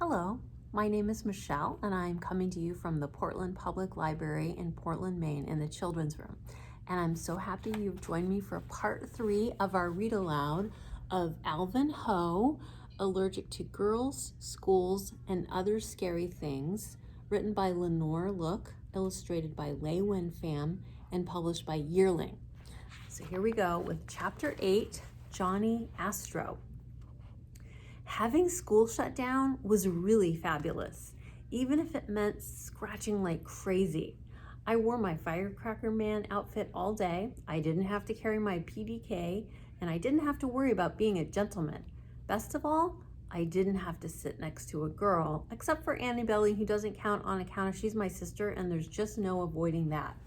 Hello, my name is Michele and I'm coming to you from the Portland Public Library in Portland, Maine in the children's room. And I'm so happy you've joined me for part 3 of our read aloud of Alvin Ho, Allergic to Girls, Schools, and Other Scary Things, written by Lenore Look, illustrated by LuUyen Pham, and published by Yearling. So here we go with chapter 8, Johnny Astro. Having school shut down was really fabulous, even if it meant scratching like crazy. I wore my firecracker man outfit all day. I didn't have to carry my PDK, and I didn't have to worry about being a gentleman. Best of all, I didn't have to sit next to a girl, except for Annabelle, who doesn't count on account of she's my sister, and there's just no avoiding that.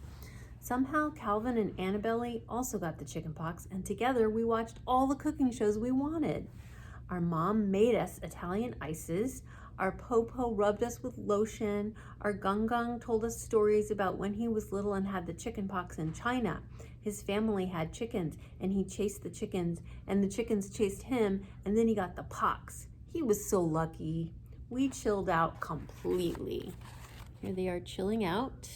Somehow, Calvin and Annabelle also got the chickenpox, and together we watched all the cooking shows we wanted. Our mom made us Italian ices, our Popo rubbed us with lotion, our Gung Gung told us stories about when he was little and had the chickenpox in China. His family had chickens, and he chased the chickens, and the chickens chased him, and then he got the pox. He was so lucky. We chilled out completely. Here they are chilling out.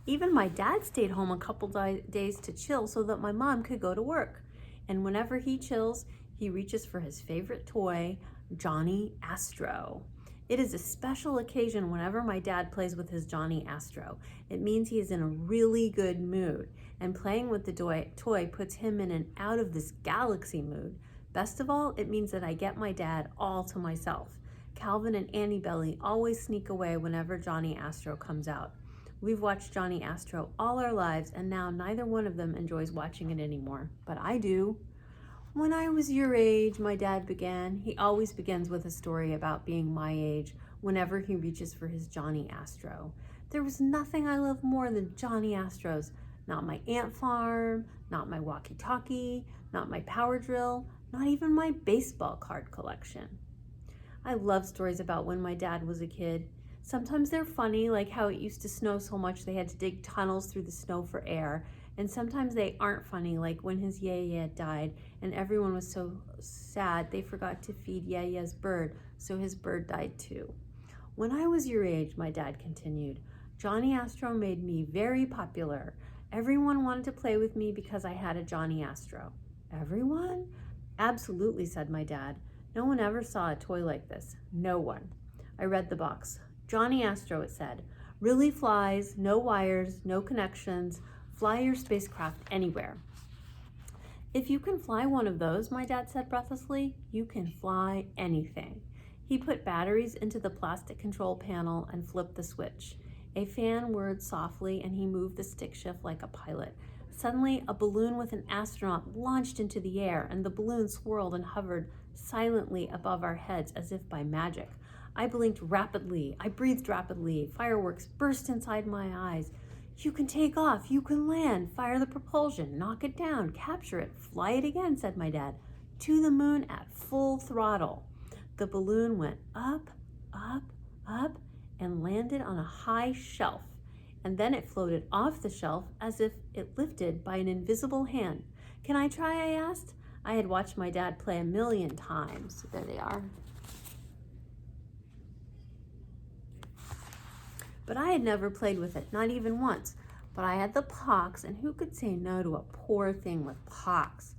Even my dad stayed home a couple days to chill so that my mom could go to work. And whenever he chills, he reaches for his favorite toy, Johnny Astro. It is a special occasion whenever my dad plays with his Johnny Astro. It means he is in a really good mood, and playing with the toy puts him in an out of this galaxy mood. Best of all, it means that I get my dad all to myself. Calvin and Annabelle always sneak away whenever Johnny Astro comes out. We've watched Johnny Astro all our lives, and now neither one of them enjoys watching it anymore, but I do. When I was your age, my dad began. He always begins with a story about being my age whenever he reaches for his Johnny Astro. There was nothing I loved more than Johnny Astros. Not my ant farm, not my walkie-talkie, not my power drill, not even my baseball card collection. I love stories about when my dad was a kid. Sometimes they're funny, like how it used to snow so much they had to dig tunnels through the snow for air. And sometimes they aren't funny, like when his Yaya died and everyone was so sad they forgot to feed Yaya's bird, so his bird died too. When I was your age, my dad continued, Johnny Astro made me very popular. Everyone wanted to play with me because I had a Johnny Astro. Everyone? Absolutely, said my dad. No one ever saw a toy like this. No one. I read the box. Johnny Astro, it said. Really flies, no wires, no connections, fly your spacecraft anywhere. If you can fly one of those, my dad said breathlessly, you can fly anything. He put batteries into the plastic control panel and flipped the switch. A fan whirred softly and he moved the stick shift like a pilot. Suddenly, a balloon with an astronaut launched into the air, and the balloon swirled and hovered silently above our heads as if by magic. I blinked rapidly. I breathed rapidly. Fireworks burst inside my eyes. You can take off. You can land. Fire the propulsion. Knock it down. Capture it. Fly it again, said my dad. To the moon at full throttle. The balloon went up, up, up, and landed on a high shelf. And then it floated off the shelf as if it lifted by an invisible hand. Can I try? I asked. I had watched my dad play 1,000,000 times. There they are. But I had never played with it, not even once. But I had the pox, and who could say no to a poor thing with pox?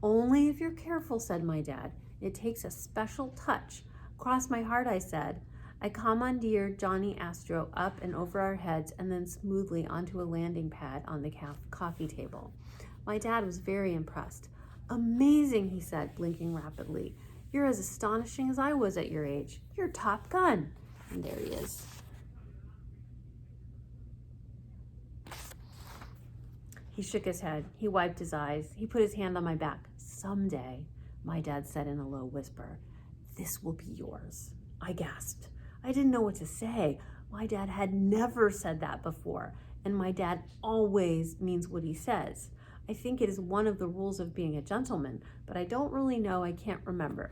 Only if you're careful, said my dad. It takes a special touch. Cross my heart, I said. I commandeered Johnny Astro up and over our heads and then smoothly onto a landing pad on the coffee table. My dad was very impressed. Amazing, he said, blinking rapidly. You're as astonishing as I was at your age. You're Top Gun. And there he is. He shook his head. He wiped his eyes. He put his hand on my back. Someday, my dad said in a low whisper, this will be yours. I gasped. I didn't know what to say. My dad had never said that before, and my dad always means what he says. I think it is one of the rules of being a gentleman, but I don't really know. I can't remember.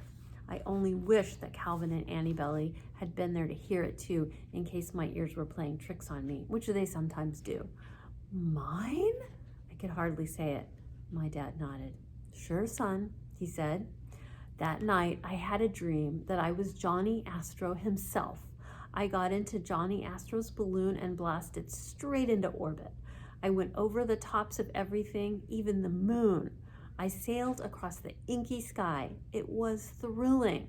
I only wish that Calvin and Annabelle had been there to hear it too, in case my ears were playing tricks on me, which they sometimes do. Mine? I could hardly say it. My dad nodded. Sure, son, he said. That night, I had a dream that I was Johnny Astro himself. I got into Johnny Astro's balloon and blasted straight into orbit. I went over the tops of everything, even the moon. I sailed across the inky sky. It was thrilling.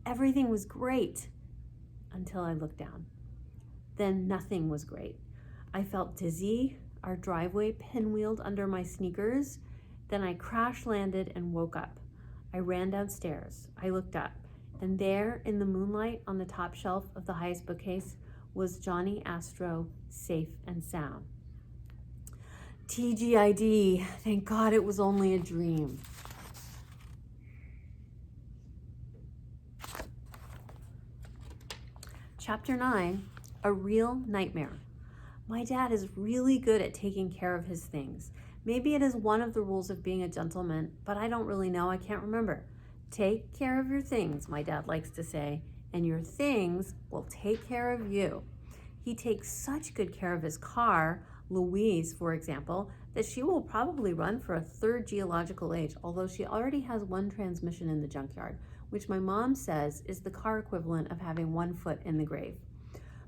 Everything was great until I looked down. Then nothing was great. I felt dizzy, our driveway pinwheeled under my sneakers. Then I crash landed and woke up. I ran downstairs. I looked up, and there in the moonlight on the top shelf of the highest bookcase was Johnny Astro, safe and sound. TGID, thank God it was only a dream. Chapter 9, A Real Nightmare. My dad is really good at taking care of his things. Maybe it is one of the rules of being a gentleman, but I don't really know. I can't remember. Take care of your things, my dad likes to say, and your things will take care of you. He takes such good care of his car, Louise, for example, that she will probably run for a third geological age, although she already has one transmission in the junkyard, which my mom says is the car equivalent of having 1 foot in the grave.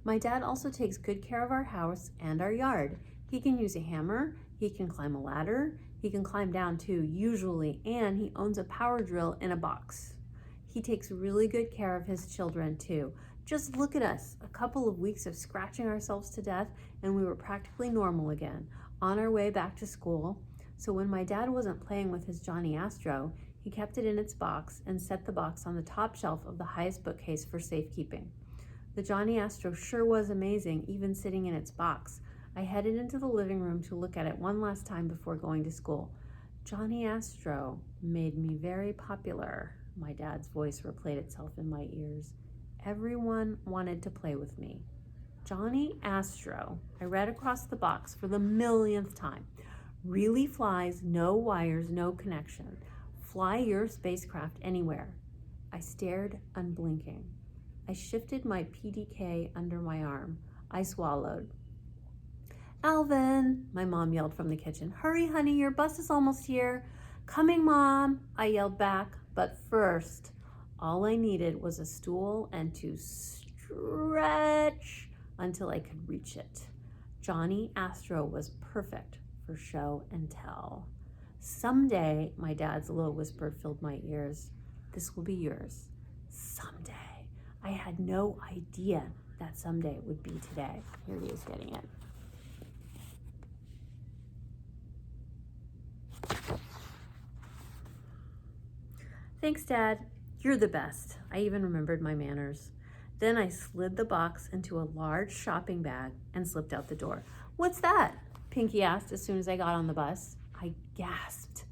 My dad also takes good care of our house and our yard. He can use a hammer, he can climb a ladder, he can climb down too, usually, and he owns a power drill in a box. He takes really good care of his children too. Just look at us, a couple of weeks of scratching ourselves to death, and we were practically normal again, on our way back to school. So when my dad wasn't playing with his Johnny Astro, he kept it in its box and set the box on the top shelf of the highest bookcase for safekeeping. The Johnny Astro sure was amazing, even sitting in its box. I headed into the living room to look at it one last time before going to school. Johnny Astro made me very popular. My dad's voice replayed itself in my ears. Everyone wanted to play with me. Johnny Astro, I read across the box for the millionth time. Really flies, no wires, no connection. Fly your spacecraft anywhere. I stared, unblinking. I shifted my PDK under my arm. I swallowed. Alvin, my mom yelled from the kitchen. Hurry, honey, your bus is almost here. Coming, Mom, I yelled back. But first, all I needed was a stool and to stretch until I could reach it. Johnny Astro was perfect for show and tell. Someday, my dad's low whisper filled my ears. This will be yours. Someday. I had no idea that someday would be today. Here he is getting it. Thanks, Dad. You're the best. I even remembered my manners. Then I slid the box into a large shopping bag and slipped out the door. What's that? Pinky asked as soon as I got on the bus. I gasped.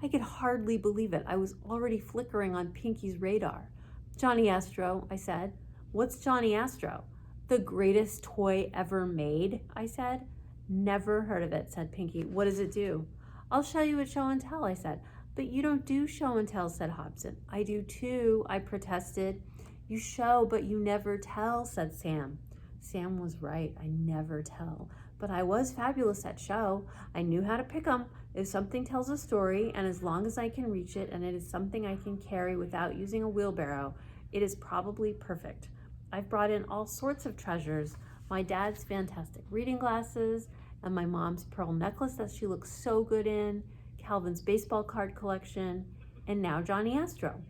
I could hardly believe it. I was already flickering on Pinky's radar. Johnny Astro, I said. What's Johnny Astro? The greatest toy ever made, I said. Never heard of it, said Pinky. What does it do? I'll show you at show and tell, I said. But you don't do show and tell, said Hobson. I do too, I protested. You show, but you never tell, said Sam. Sam was right, I never tell. But I was fabulous at show. I knew how to pick 'em. If something tells a story, and as long as I can reach it, and it is something I can carry without using a wheelbarrow, it is probably perfect. I've brought in all sorts of treasures. My dad's fantastic reading glasses, and my mom's pearl necklace that she looks so good in, Calvin's baseball card collection, and now Johnny Astro.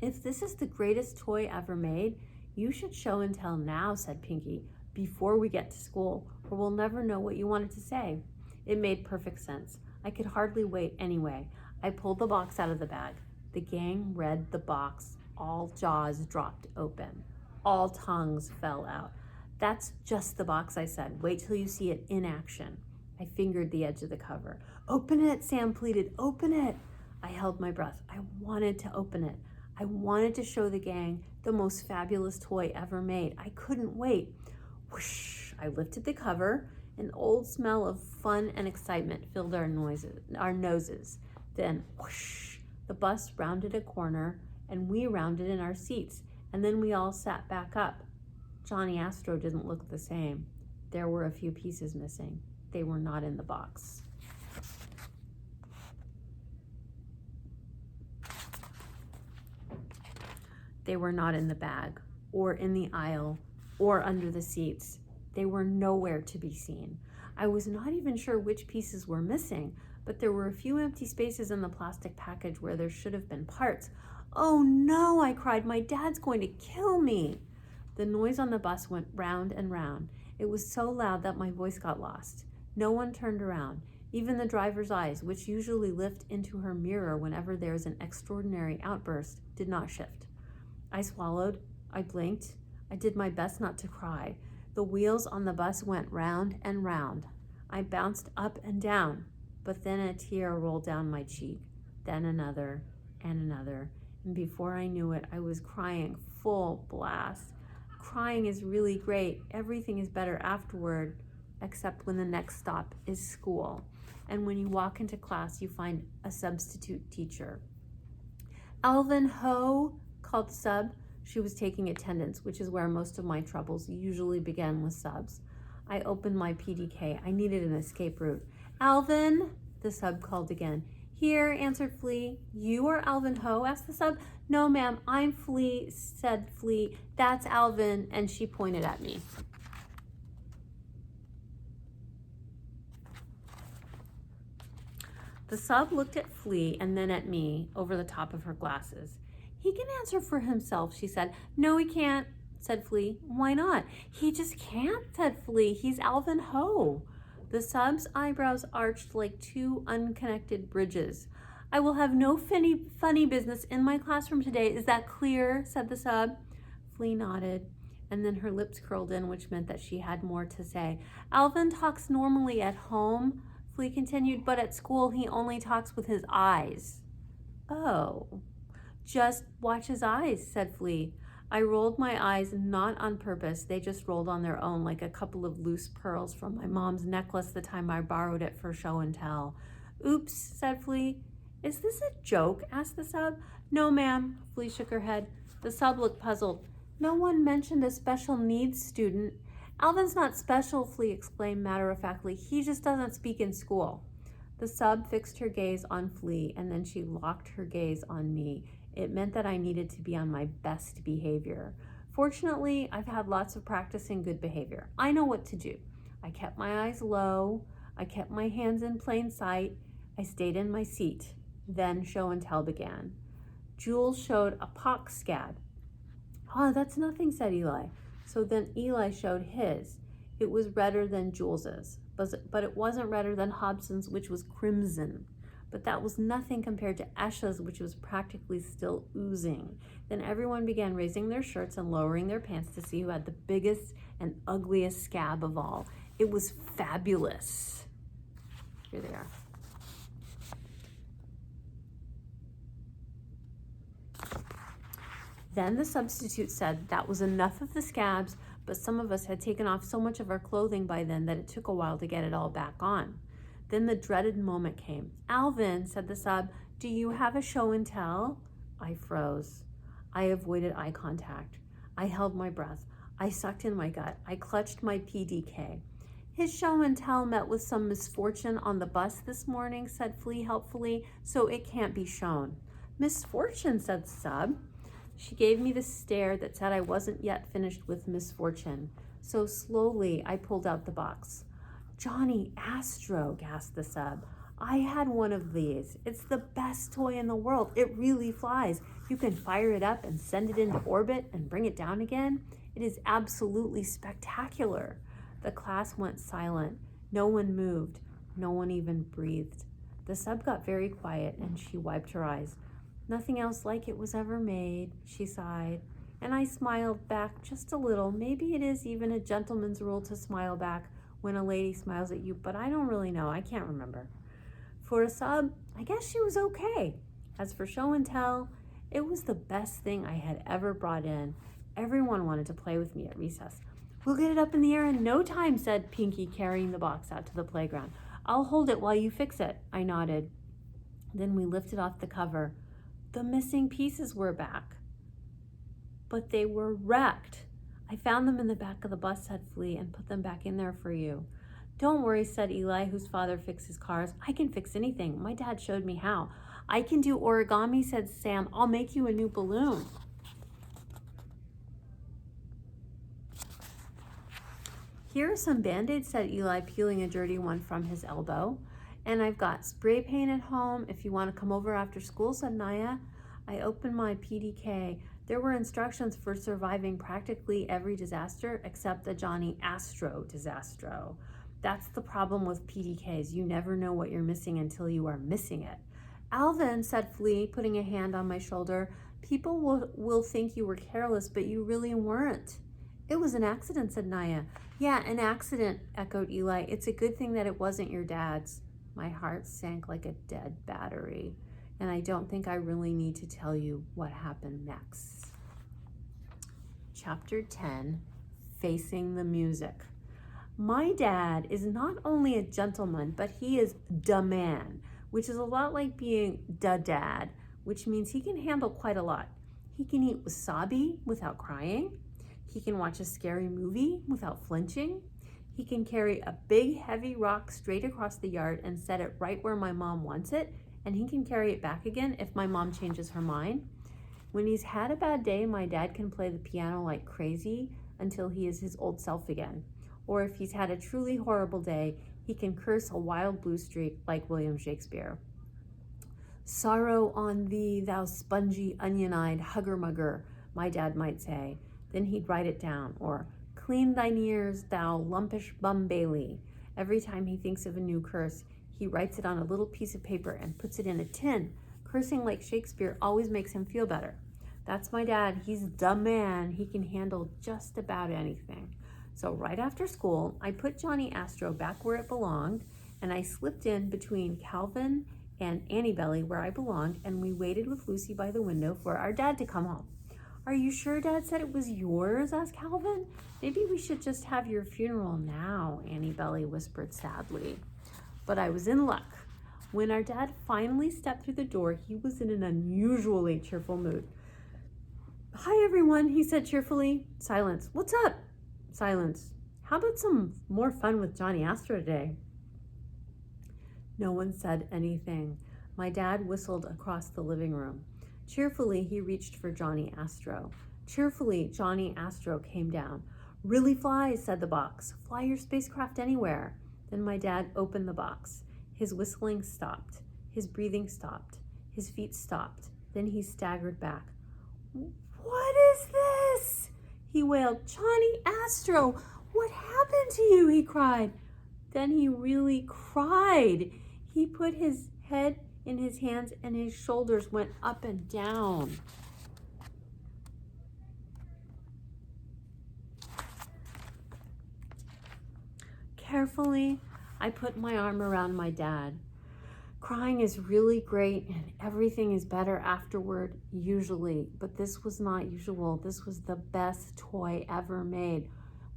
If this is the greatest toy ever made, you should show and tell now, said Pinky, before we get to school, or we'll never know what you wanted to say. It made perfect sense. I could hardly wait anyway. I pulled the box out of the bag. The gang read the box. All jaws dropped open. All tongues fell out. That's just the box, I said. Wait till you see it in action. I fingered the edge of the cover. Open it, Sam pleaded. Open it. I held my breath. I wanted to open it. I wanted to show the gang the most fabulous toy ever made. I couldn't wait. Whoosh! I lifted the cover. An old smell of fun and excitement filled our noses. Then, whoosh! The bus rounded a corner, and we rounded in our seats, and then we all sat back up. Johnny Astro didn't look the same. There were a few pieces missing. They were not in the box. They were not in the bag, or in the aisle, or under the seats. They were nowhere to be seen. I was not even sure which pieces were missing, but there were a few empty spaces in the plastic package where there should have been parts. "Oh no," I cried, "my dad's going to kill me." The noise on the bus went round and round. It was so loud that my voice got lost. No one turned around. Even the driver's eyes, which usually lift into her mirror whenever there is an extraordinary outburst, did not shift. I swallowed. I blinked. I did my best not to cry. The wheels on the bus went round and round. I bounced up and down, but then a tear rolled down my cheek, then another and another. And before I knew it, I was crying full blast. Crying is really great. Everything is better afterward, except when the next stop is school. And when you walk into class, you find a substitute teacher. "Alvin Ho," called the sub. She was taking attendance, which is where most of my troubles usually begin with subs. I opened my PDK. I needed an escape route. "Alvin," the sub called again. "Here," answered Flea. "You are Alvin Ho?" asked the sub. "No, ma'am, I'm Flea," said Flea. "That's Alvin," and she pointed at me. The sub looked at Flea and then at me over the top of her glasses. "He can answer for himself," she said. "No, he can't," said Flea. "Why not?" "He just can't," said Flea. "He's Alvin Ho." The sub's eyebrows arched like two unconnected bridges. "I will have no funny business in my classroom today. Is that clear?" said the sub. Flea nodded, and then her lips curled in, which meant that she had more to say. "Alvin talks normally at home," Flea continued, "but at school he only talks with his eyes." "Oh, just watch his eyes," said Flea. I rolled my eyes, not on purpose. They just rolled on their own like a couple of loose pearls from my mom's necklace the time I borrowed it for show and tell. "Oops," said Flea. "Is this a joke?" asked the sub. "No, ma'am." Flea shook her head. The sub looked puzzled. "No one mentioned a special needs student." "Alvin's not special," Flea explained matter-of-factly. "He just doesn't speak in school." The sub fixed her gaze on Flea, and then she locked her gaze on me. It meant that I needed to be on my best behavior. Fortunately, I've had lots of practice in good behavior. I know what to do. I kept my eyes low. I kept my hands in plain sight. I stayed in my seat. Then show and tell began. Jules showed a pox scab. "Oh, that's nothing," said Eli. So then Eli showed his. It was redder than Jules's, but it wasn't redder than Hobson's, which was crimson. But that was nothing compared to Esha's, which was practically still oozing. Then everyone began raising their shirts and lowering their pants to see who had the biggest and ugliest scab of all. It was fabulous. Here they are. Then the substitute said that was enough of the scabs, but some of us had taken off so much of our clothing by then that it took a while to get it all back on. Then the dreaded moment came. "Alvin," said the sub, "do you have a show and tell?" I froze. I avoided eye contact. I held my breath. I sucked in my gut. I clutched my PDK. "His show and tell met with some misfortune on the bus this morning," said Flea helpfully, "so it can't be shown." "Misfortune," said the sub. She gave me the stare that said I wasn't yet finished with misfortune. So slowly I pulled out the box. "Johnny Astro," gasped the sub. "I had one of these. It's the best toy in the world. It really flies. You can fire it up and send it into orbit and bring it down again. It is absolutely spectacular." The class went silent. No one moved. No one even breathed. The sub got very quiet and she wiped her eyes. "Nothing else like it was ever made," she sighed. And I smiled back just a little. Maybe it is even a gentleman's rule to smile back when a lady smiles at you, but I don't really know. I can't remember. For a sub, I guess she was okay. As for show and tell, it was the best thing I had ever brought in. Everyone wanted to play with me at recess. "We'll get it up in the air in no time," said Pinky, carrying the box out to the playground. "I'll hold it while you fix it." I nodded. Then we lifted off the cover. The missing pieces were back, but they were wrecked. "I found them in the back of the bus," said Flea, "and put them back in there for you." "Don't worry," said Eli, whose father fixes cars. "I can fix anything. My dad showed me how." "I can do origami," said Sam. "I'll make you a new balloon." Here are some Band-Aids, said Eli, peeling a dirty one from his elbow. And I've got spray paint at home if you want to come over after school, said Naya. I opened my PDK. There were instructions for surviving practically every disaster except the Johnny Astro disaster. That's the problem with PDKs. You never know what you're missing until you are missing it. Alvin, said Flea, putting a hand on my shoulder, people will think you were careless, but you really weren't. It was an accident, said Naya. Yeah, an accident, echoed Eli. It's a good thing that it wasn't your dad's. My heart sank like a dead battery, and I don't think I really need to tell you what happened next. Chapter 10, Facing the Music. My dad is not only a gentleman, but he is da man, which is a lot like being da dad, which means he can handle quite a lot. He can eat wasabi without crying. He can watch a scary movie without flinching. He can carry a big heavy rock straight across the yard and set it right where my mom wants it, and he can carry it back again if my mom changes her mind. When he's had a bad day, my dad can play the piano like crazy until he is his old self again. Or if he's had a truly horrible day, he can curse a wild blue streak like William Shakespeare. Sorrow on thee, thou spongy, onion-eyed hugger-mugger, my dad might say. Then he'd write it down. Or, clean thine ears, thou lumpish bum Bailey. Every time he thinks of a new curse, he writes it on a little piece of paper and puts it in a tin. Cursing like Shakespeare always makes him feel better. That's my dad. He's the man. He can handle just about anything. So right after school, I put Johnny Astro back where it belonged, and I slipped in between Calvin and Annie Belly where I belonged, and we waited with Lucy by the window for our dad to come home. Are you sure Dad said it was yours? Asked Calvin. Maybe we should just have your funeral now, Annie Belly whispered sadly. But I was in luck. When our dad finally stepped through the door, he was in an unusually cheerful mood. Hi, everyone, he said cheerfully. Silence. What's up? Silence. How about some more fun with Johnny Astro today? No one said anything. My dad whistled across the living room. Cheerfully, he reached for Johnny Astro. Cheerfully, Johnny Astro came down. Really flies, said the box. Fly your spacecraft anywhere. Then my dad opened the box. His whistling stopped. His breathing stopped. His feet stopped. Then he staggered back. What is this? He wailed. Johnny Astro, what happened to you? He cried. Then he really cried. He put his head in his hands and his shoulders went up and down. Carefully, I put my arm around my dad. Crying is really great and everything is better afterward, usually, but this was not usual. This was the best toy ever made.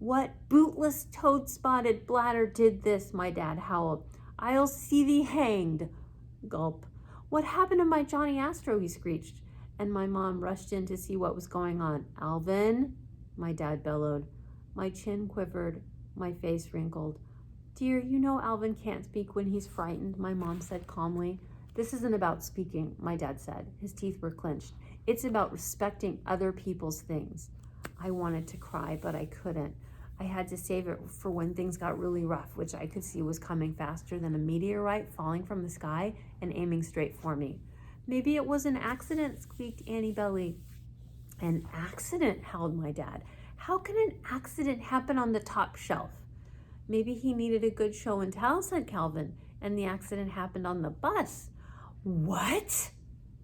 What bootless toad-spotted bladder did this? My dad howled. I'll see thee hanged. Gulp. What happened to my Johnny Astro? He screeched, and my mom rushed in to see what was going on. Alvin, my dad bellowed. My chin quivered, my face wrinkled. Dear, you know Alvin can't speak when he's frightened, my mom said calmly. This isn't about speaking, my dad said. His teeth were clenched. It's about respecting other people's things. I wanted to cry, but I couldn't. I had to save it for when things got really rough, which I could see was coming faster than a meteorite falling from the sky and aiming straight for me. Maybe it was an accident, squeaked Annie Belly. An accident, howled my dad. How can an accident happen on the top shelf? Maybe he needed a good show and tell, said Calvin, and the accident happened on the bus. What?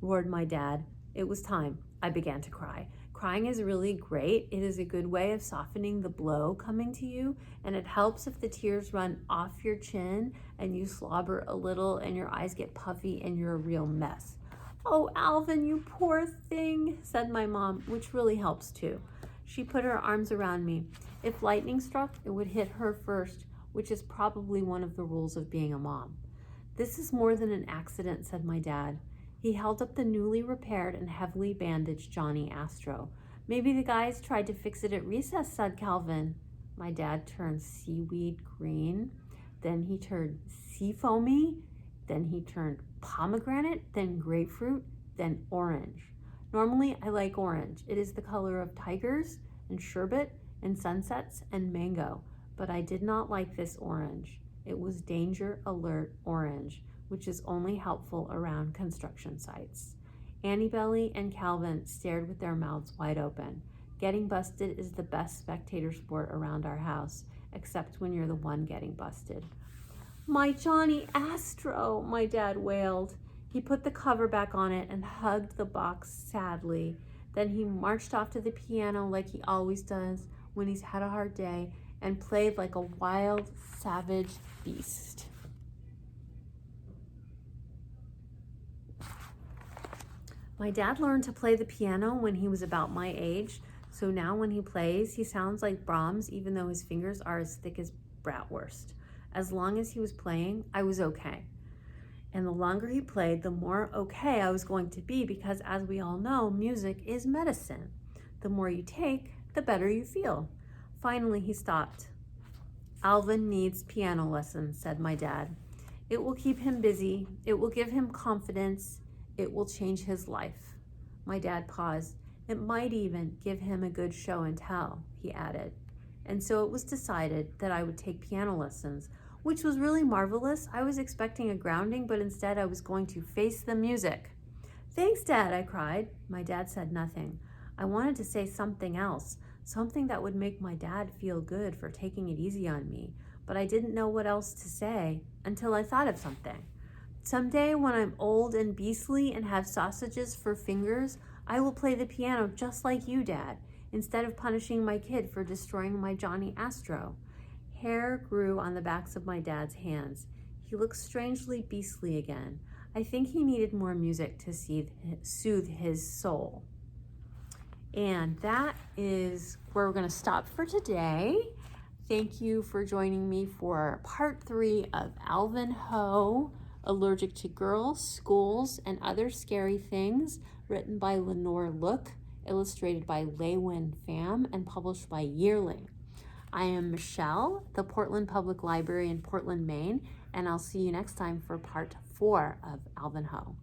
Roared my dad. It was time. I began to cry. Crying is really great. It is a good way of softening the blow coming to you, and it helps if the tears run off your chin and you slobber a little and your eyes get puffy and you're a real mess. Oh, Alvin, you poor thing, said my mom, which really helps too. She put her arms around me. If lightning struck, it would hit her first, which is probably one of the rules of being a mom. This is more than an accident, said my dad. He held up the newly repaired and heavily bandaged Johnny Astro. Maybe the guys tried to fix it at recess, said Calvin. My dad turned seaweed green. Then he turned sea foamy. Then he turned pomegranate, then grapefruit, then orange. Normally, I like orange. It is the color of tigers and sherbet and sunsets and mango. But I did not like this orange. It was danger alert orange, which is only helpful around construction sites. Annabelle and Calvin stared with their mouths wide open. Getting busted is the best spectator sport around our house, except when you're the one getting busted. My Johnny Astro, my dad wailed. He put the cover back on it and hugged the box sadly. Then he marched off to the piano like he always does when he's had a hard day and played like a wild, savage beast. My dad learned to play the piano when he was about my age, so now when he plays, he sounds like Brahms even though his fingers are as thick as bratwurst. As long as he was playing, I was okay. And the longer he played, the more okay I was going to be because, as we all know, music is medicine. The more you take, the better you feel. Finally, he stopped. Alvin needs piano lessons, said my dad. It will keep him busy. It will give him confidence. It will change his life. My dad paused. It might even give him a good show and tell, he added. And so it was decided that I would take piano lessons, which was really marvelous. I was expecting a grounding, but instead I was going to face the music. Thanks, Dad, I cried. My dad said nothing. I wanted to say something else, something that would make my dad feel good for taking it easy on me, but I didn't know what else to say until I thought of something. Someday when I'm old and beastly and have sausages for fingers, I will play the piano just like you, Dad, instead of punishing my kid for destroying my Johnny Astro. Hair grew on the backs of my dad's hands. He looked strangely beastly again. I think he needed more music to soothe his soul. And that is where we're going to stop for today. Thank you for joining me for part 3 of Alvin Ho, Allergic to Girls, Schools, and Other Scary Things, written by Lenore Look, illustrated by LuUyen Pham, and published by Yearling. I am Michele, the Portland Public Library in Portland, Maine, and I'll see you next time for part 4 of Alvin Ho.